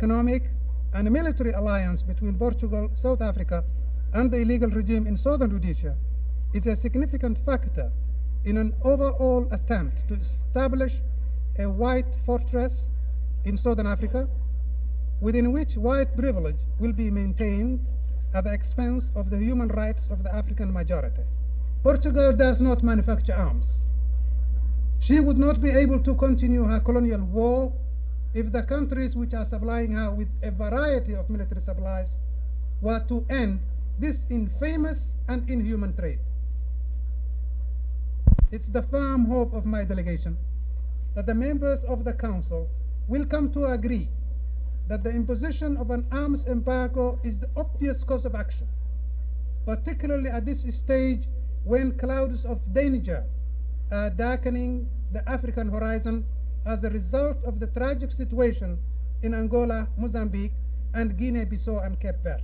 economic and military alliance between Portugal, South Africa, and the illegal regime in southern Rhodesia is a significant factor in an overall attempt to establish a white fortress in southern Africa, within which white privilege will be maintained at the expense of the human rights of the African majority. Portugal does not manufacture arms. She would not be able to continue her colonial war if the countries which are supplying her with a variety of military supplies were to end this infamous and inhuman trade. It's the firm hope of my delegation that the members of the Council will come to agree that the imposition of an arms embargo is the obvious course of action, particularly at this stage when clouds of danger are darkening the African horizon as a result of the tragic situation in Angola, Mozambique, and Guinea-Bissau and Cape Verde.